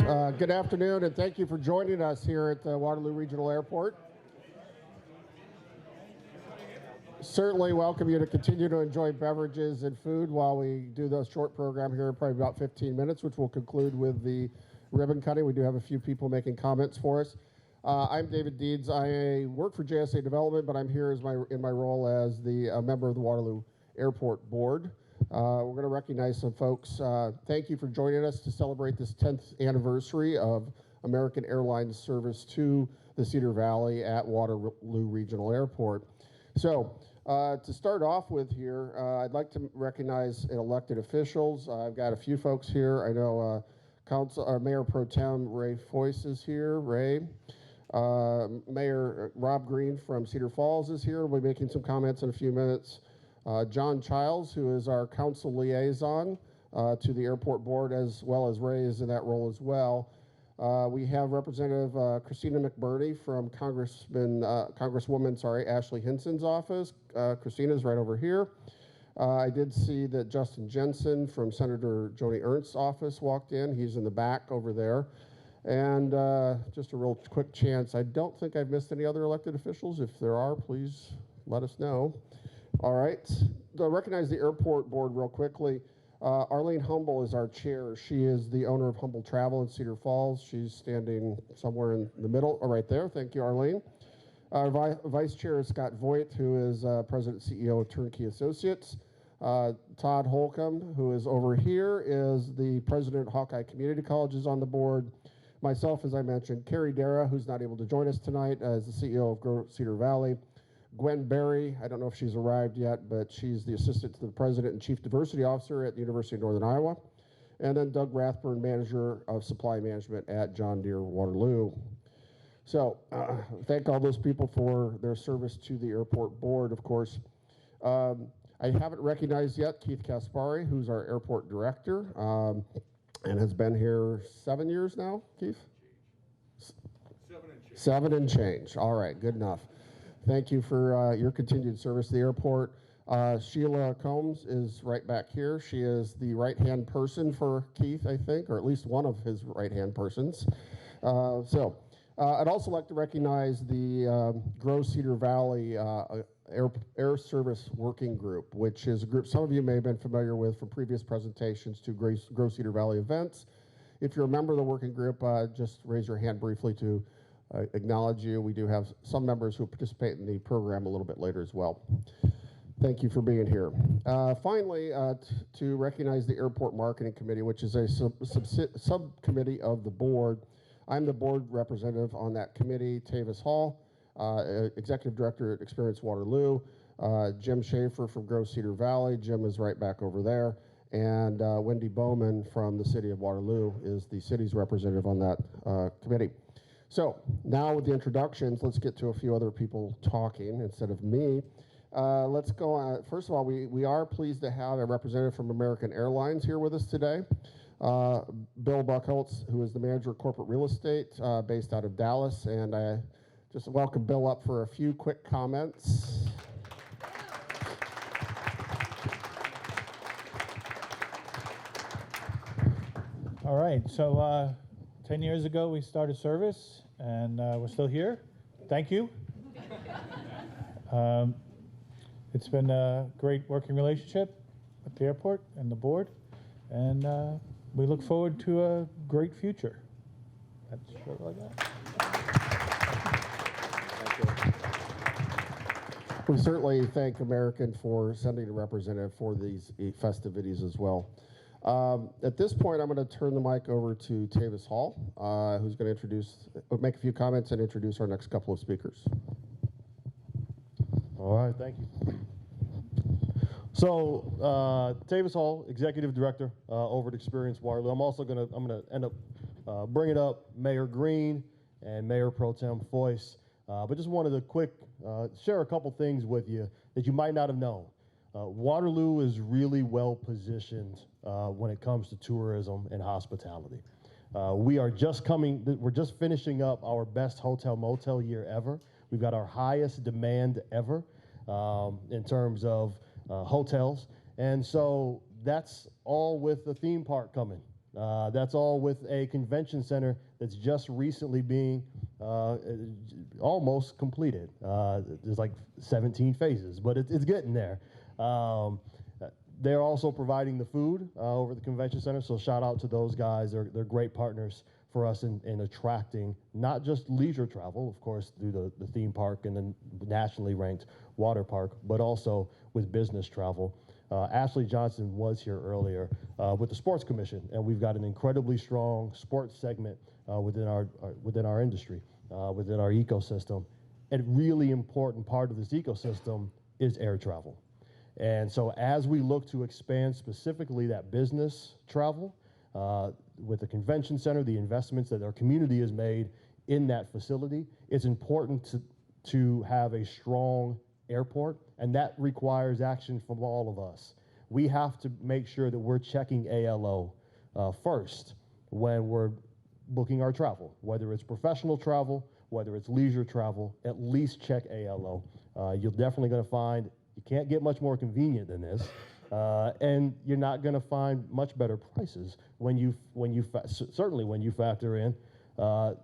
Good afternoon, and thank you for joining us here at the Waterloo Regional Airport. Certainly welcome you to continue to enjoy beverages and food while we do the short program here in probably about 15 minutes, which will conclude with the ribbon cutting. We do have a few people making comments for us. I'm David Deeds. I work for JSA Development, but I'm here as in my role as the member of the Waterloo Airport Board. We're going to recognize some folks. Thank you for joining us to celebrate this 10th anniversary of American Airlines service to the Cedar Valley at Waterloo Regional Airport. So to start off with here, I'd like to recognize elected officials. I've got a few folks here. I know Mayor Pro Tem Ray Foyce is here. Ray. Mayor Rob Green from Cedar Falls is here. We'll be making some comments in a few minutes. John Childs, who is our council liaison to the airport board, as well as Ray is in that role as well. We have Representative Christina McBurney from Congresswoman Ashley Hinson's office. Christina's right over here. I did see that Justin Jensen from Senator Joni Ernst's office walked in. He's in the back over there. And just a real quick chance, I don't think I've missed any other elected officials. If there are, please let us know. All right, to recognize the airport board real quickly, Arlene Humble is our chair. She is the owner of Humble Travel in Cedar Falls. She's standing somewhere in the middle, right there. Thank you, Arlene. Our vice chair is Scott Voigt, who is president and CEO of Turnkey Associates. Todd Holcomb, who is over here, is the president of Hawkeye Community College, is on the board. Myself, as I mentioned, Carrie Dara, who's not able to join us tonight, as the CEO of Cedar Valley. Gwen Berry, I don't know if she's arrived yet, but she's the assistant to the president and chief diversity officer at the University of Northern Iowa. And then Doug Rathburn, manager of supply management at John Deere Waterloo. So thank all those people for their service to the airport board, of course. I haven't recognized yet Keith Kaspari, who's our airport director, and has been here 7 years now, Keith? 7 and change. All right, good enough. Thank you for your continued service to the airport. Sheila Combs is right back here. She is the right-hand person for Keith, I think, or at least one of his right-hand persons. I'd also like to recognize the Grow Cedar Valley Air Service Working Group, which is a group some of you may have been familiar with from previous presentations to Grow Cedar Valley events. If you're a member of the working group, just raise your hand briefly to acknowledge you. We do have some members who participate in the program a little bit later as well. Thank you for being here. Finally, to recognize the Airport Marketing Committee, which is a subcommittee of the board. I'm the board representative on that committee. Tavis Hall, executive director at Experience Waterloo. Jim Schaefer from Grow Cedar Valley. Jim is right back over there. And Wendy Bowman from the city of Waterloo is the city's representative on that committee. So now with the introductions, let's get to a few other people talking instead of me. Let's go on. First of all, we are pleased to have a representative from American Airlines here with us today. Bill Buckholtz, who is the manager of corporate real estate based out of Dallas. And I just welcome Bill up for a few quick comments. All right, so 10 years ago we started service, and we're still here. Thank you. It's been a great working relationship at the airport and the board, and we look forward to a great future. That's what I got. We certainly thank American for sending a representative for these festivities as well. At this point, I'm going to turn the mic over to Tavis Hall, who's going to make a few comments and introduce our next couple of speakers. All right, thank you. So, Tavis Hall, executive director over at Experience Waterloo. I'm also going to end up bringing up Mayor Green and Mayor Pro Tem Foyce, but just wanted to share a couple things with you that you might not have known. Waterloo is really well positioned when it comes to tourism and hospitality. We're just finishing up our best hotel motel year ever. We've got our highest demand ever in terms of hotels. And so that's all with the theme park coming That's all with a convention center that's just recently being almost completed. There's like 17 phases, but it's getting there. They're also providing the food over the convention center, so shout out to those guys. They're great partners for us in attracting not just leisure travel, of course, through the theme park and the nationally ranked water park, but also with business travel. Ashley Johnson was here earlier with the Sports Commission, and we've got an incredibly strong sports segment within our industry, within our ecosystem. And a really important part of this ecosystem is air travel. And so as we look to expand specifically that business travel, with the convention center, the investments that our community has made in that facility, it's important to have a strong airport, and that requires action from all of us. We have to make sure that we're checking ALO first when we're booking our travel, whether it's professional travel, whether it's leisure travel, at least check ALO. You're definitely going to find you can't get much more convenient than this, and you're not going to find much better prices certainly when you factor in the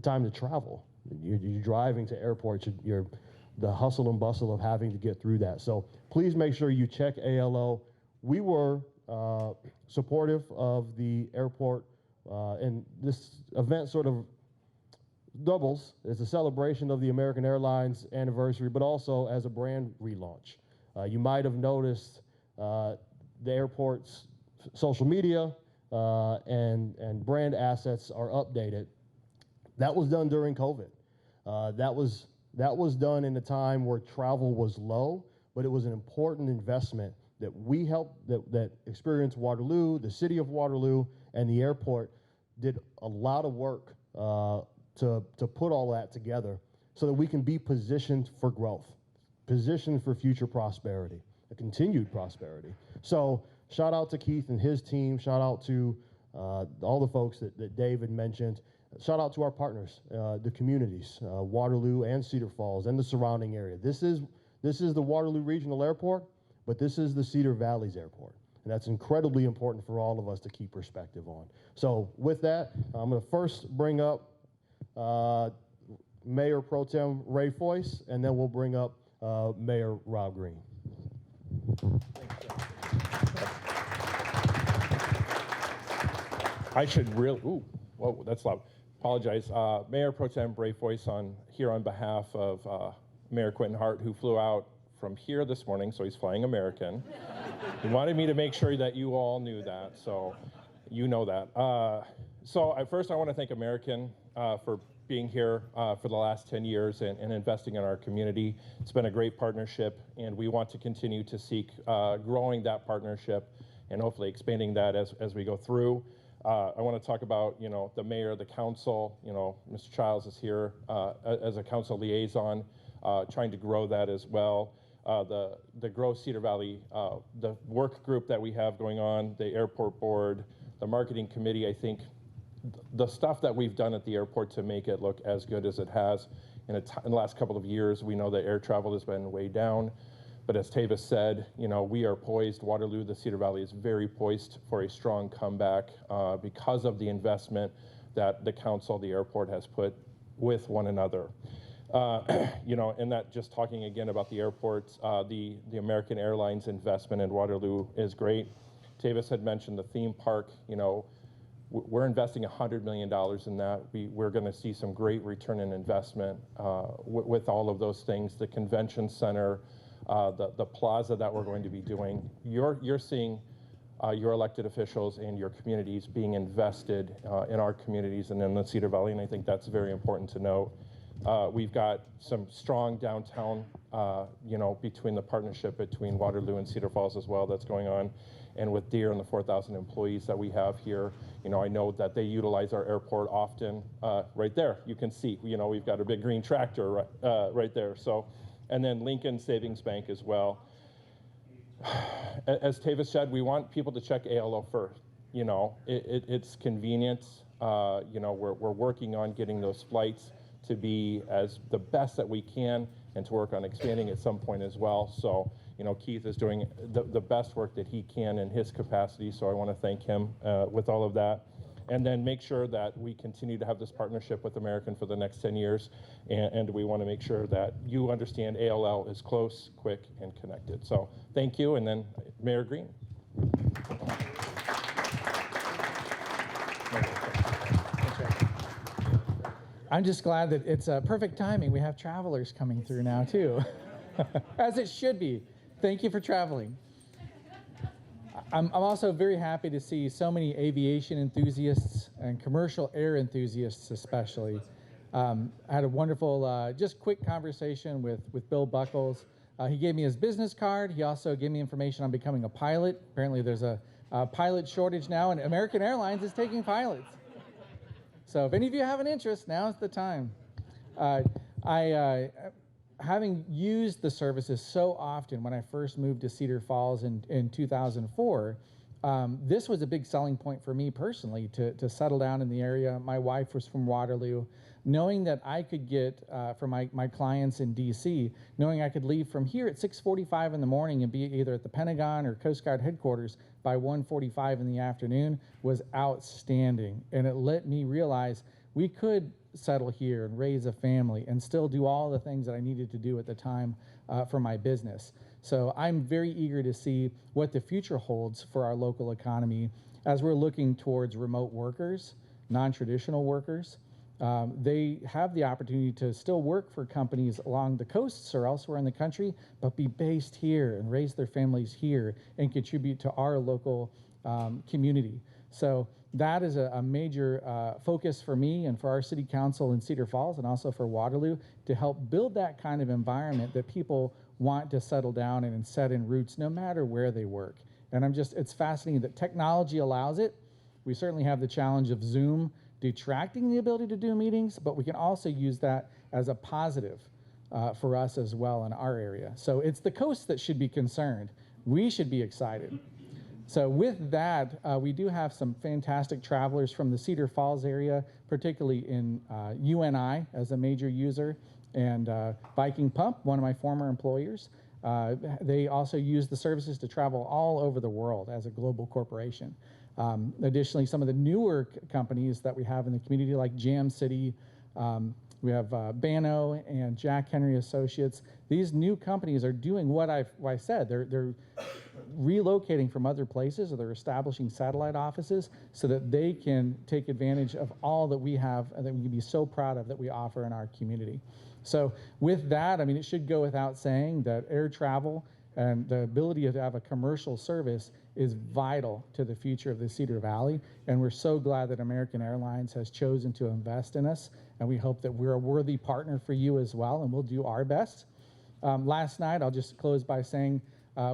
time to travel. You're driving to airports. You're the hustle and bustle of having to get through that. So please make sure you check ALO. We were supportive of the airport, and this event sort of doubles as a celebration of the American Airlines anniversary, but also as a brand relaunch. You might have noticed the airport's social media and brand assets are updated. That was done during COVID. That was done in a time where travel was low, but it was an important investment that we helped, that Experience Waterloo, the city of Waterloo, and the airport did a lot of work to put all that together so that we can be positioned for growth, positioned for future prosperity, a continued prosperity. So shout out to Keith and his team. Shout out to all the folks that David mentioned. Shout out to our partners, the communities, Waterloo and Cedar Falls and the surrounding area. This is the Waterloo Regional Airport, but this is the Cedar Valley's airport. And that's incredibly important for all of us to keep perspective on. So with that, I'm going to first bring up Mayor Pro Tem Ray Foyce, and then we'll bring up Mayor Rob Green. I should really, whoa, that's loud. Apologize. Mayor Pro Tem Ray Foyce here on behalf of Mayor Quentin Hart, who flew out from here this morning, so he's flying American. He wanted me to make sure that you all knew that, so you know that. First I want to thank American for being here for the last 10 years and investing in our community. It's been a great partnership, and we want to continue to seek growing that partnership and hopefully expanding that as we go through. I want to talk about, the mayor, the council, Mr. Childs is here as a council liaison, trying to grow that as well. The Grow Cedar Valley, the work group that we have going on, the airport board, the marketing committee. I think the stuff that we've done at the airport to make it look as good as it has in the last couple of years. We know that air travel has been way down, but as Tavis said, we are poised. Waterloo, the Cedar Valley is very poised for a strong comeback because of the investment that the council, the airport has put with one another. And that just talking again about the airports, the American Airlines investment in Waterloo is great. Tavis had mentioned the theme park. We're investing $100 million in that. We're going to see some great return in investment with all of those things. The convention center, the plaza that we're going to be doing. You're seeing your elected officials and your communities being invested in our communities and in the Cedar Valley, and I think that's very important to note. We've got some strong downtown, between the partnership between Waterloo and Cedar Falls as well that's going on. And with Deere and the 4,000 employees that we have here, I know that they utilize our airport often. Right there, you can see, we've got a big green tractor right there. So, and then Lincoln Savings Bank as well. As Tavis said, we want people to check ALO first. It's convenient. We're working on getting those flights to be as the best that we can and to work on expanding at some point as well. So, you know, Keith is doing the best work that he can in his capacity, so I want to thank him with all of that. And then make sure that we continue to have this partnership with American for the next 10 years. And we want to make sure that you understand ALL is close, quick, and connected. So thank you. And then Mayor Green. I'm just glad that it's perfect timing. We have travelers coming through now, too, as it should be. Thank you for traveling. I'm also very happy to see so many aviation enthusiasts and commercial air enthusiasts especially. I had a wonderful, just quick conversation with Bill Buckles. He gave me his business card. He also gave me information on becoming a pilot. Apparently there's a pilot shortage now, and American Airlines is taking pilots. So if any of you have an interest, now's the time. Having used the services so often when I first moved to Cedar Falls in 2004, this was a big selling point for me personally to settle down in the area. My wife was from Waterloo. Knowing that I could get, for my clients in DC, knowing I could leave from here at 6:45 in the morning and be either at the Pentagon or Coast Guard headquarters by 1:45 in the afternoon was outstanding. And it let me realize we could settle here and raise a family and still do all the things that I needed to do at the time for my business. So I'm very eager to see what the future holds for our local economy as we're looking towards remote workers, non-traditional workers. They have the opportunity to still work for companies along the coasts or elsewhere in the country, but be based here and raise their families here and contribute to our local community. So that is a major focus for me and for our city council in Cedar Falls and also for Waterloo to help build that kind of environment that people want to settle down in and set in roots no matter where they work. And it's fascinating that technology allows it. We certainly have the challenge of Zoom detracting the ability to do meetings, but we can also use that as a positive for us as well in our area. So it's the coast that should be concerned. We should be excited. So with that, we do have some fantastic travelers from the Cedar Falls area, particularly in UNI as a major user, and Viking Pump, one of my former employers. They also use the services to travel all over the world as a global corporation. Additionally, some of the newer companies that we have in the community, like Jam City, we have Bano and Jack Henry Associates. These new companies are doing what I said. They're relocating from other places, or they're establishing satellite offices so that they can take advantage of all that we have and that we can be so proud of that we offer in our community. So with that, I mean, it should go without saying that air travel and the ability to have a commercial service is vital to the future of the Cedar Valley. And we're so glad that American Airlines has chosen to invest in us. And we hope that we're a worthy partner for you as well, and we'll do our best. Last night, I'll just close by saying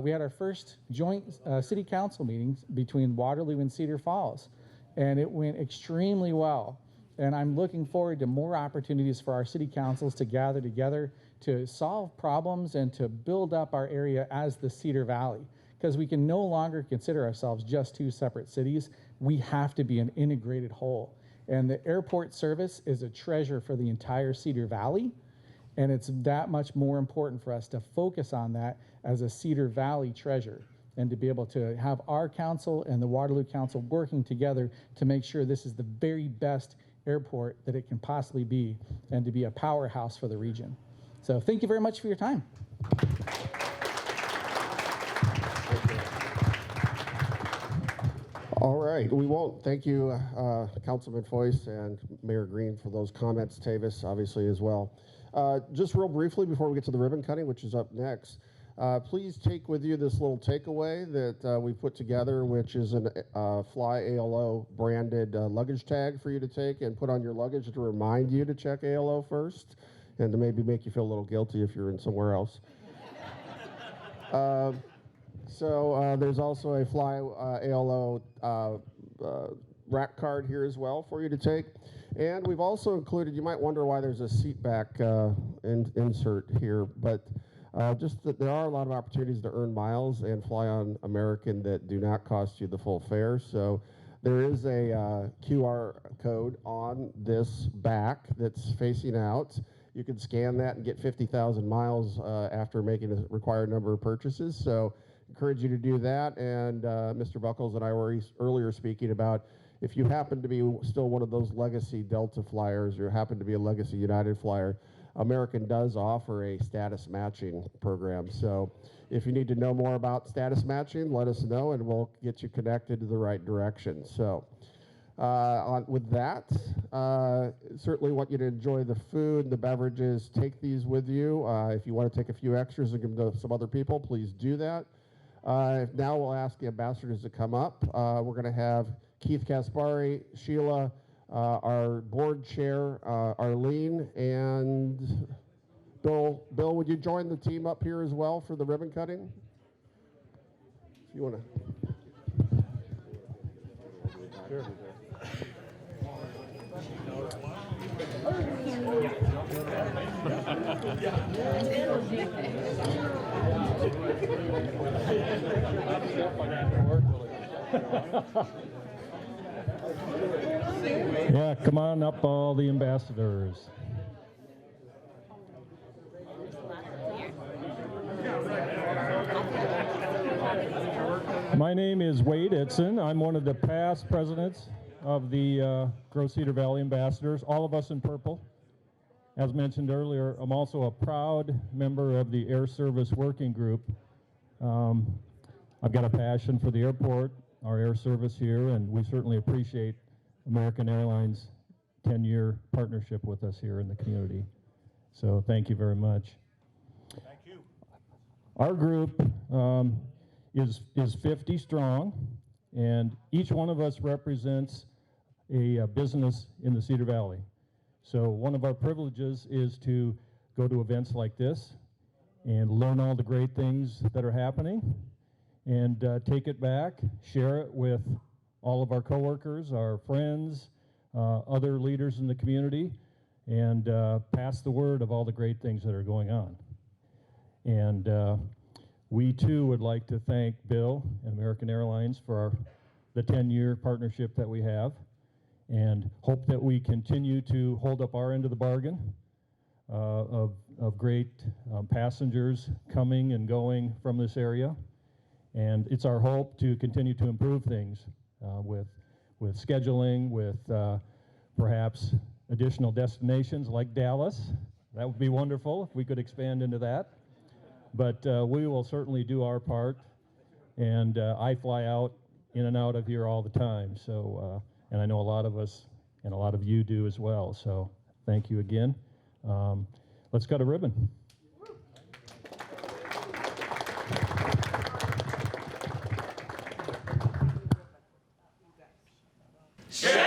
we had our first joint city council meetings between Waterloo and Cedar Falls, and it went extremely well. And I'm looking forward to more opportunities for our city councils to gather together to solve problems and to build up our area as the Cedar Valley, because we can no longer consider ourselves just two separate cities. We have to be an integrated whole. And the airport service is a treasure for the entire Cedar Valley, and it's that much more important for us to focus on that as a Cedar Valley treasure, and to be able to have our council and the Waterloo Council working together to make sure this is the very best airport that it can possibly be, and to be a powerhouse for the region. So thank you very much for your time. All right, we won't. Thank you, Councilman Foyce and Mayor Green, for those comments. Tavis, obviously, as well. Just real briefly before we get to the ribbon cutting, which is up next, please take with you this little takeaway that we put together, which is a Fly ALO branded luggage tag for you to take and put on your luggage to remind you to check ALO first, and to maybe make you feel a little guilty if you're in somewhere else. So there's also a Fly ALO rack card here as well for you to take. And we've also included, you might wonder why there's a seat back insert here, but just that there are a lot of opportunities to earn miles and fly on American that do not cost you the full fare. So there is a QR code on this back that's facing out. you can scan that and get 50,000 miles after making a required number of purchases. So encourage you to do that. And Mr. Buckles and I were earlier speaking about if you happen to be still one of those legacy Delta flyers or happen to be a legacy United flyer, American does offer a status matching program. So if you need to know more about status matching, let us know and we'll get you connected to the right direction. So with that, certainly want you to enjoy the food, the beverages, take these with you. If you want to take a few extras and give them to some other people, please do that. Now we'll ask the ambassadors to come up. We're going to have Keith Kaspari, Sheila, our board chair, Arlene, and Bill. Bill, would you join the team up here as well for the ribbon cutting? If you want to. Sure. Yeah, come on up, all the ambassadors. My name is Wade Itzen. I'm one of the past presidents of the Grow Cedar Valley Ambassadors, all of us in purple. As mentioned earlier, I'm also a proud member of the Air Service Working Group. I've got a passion for the airport, our air service here, and we certainly appreciate American Airlines' 10-year partnership with us here in the community. So thank you very much. Thank you. Our group is 50 strong, and each one of us represents a business in the Cedar Valley. So one of our privileges is to go to events like this and learn all the great things that are happening and take it back, share it with all of our coworkers, our friends, other leaders in the community, and pass the word of all the great things that are going on. And we too would like to thank Bill and American Airlines for the 10-year partnership that we have, and hope that we continue to hold up our end of the bargain of great passengers coming and going from this area. And it's our hope to continue to improve things with scheduling, with perhaps additional destinations like Dallas. That would be wonderful if we could expand into that. But we will certainly do our part. And I fly out in and out of here all the time. So, and I know a lot of us and a lot of you do as well. So thank you again. Let's cut a ribbon. Share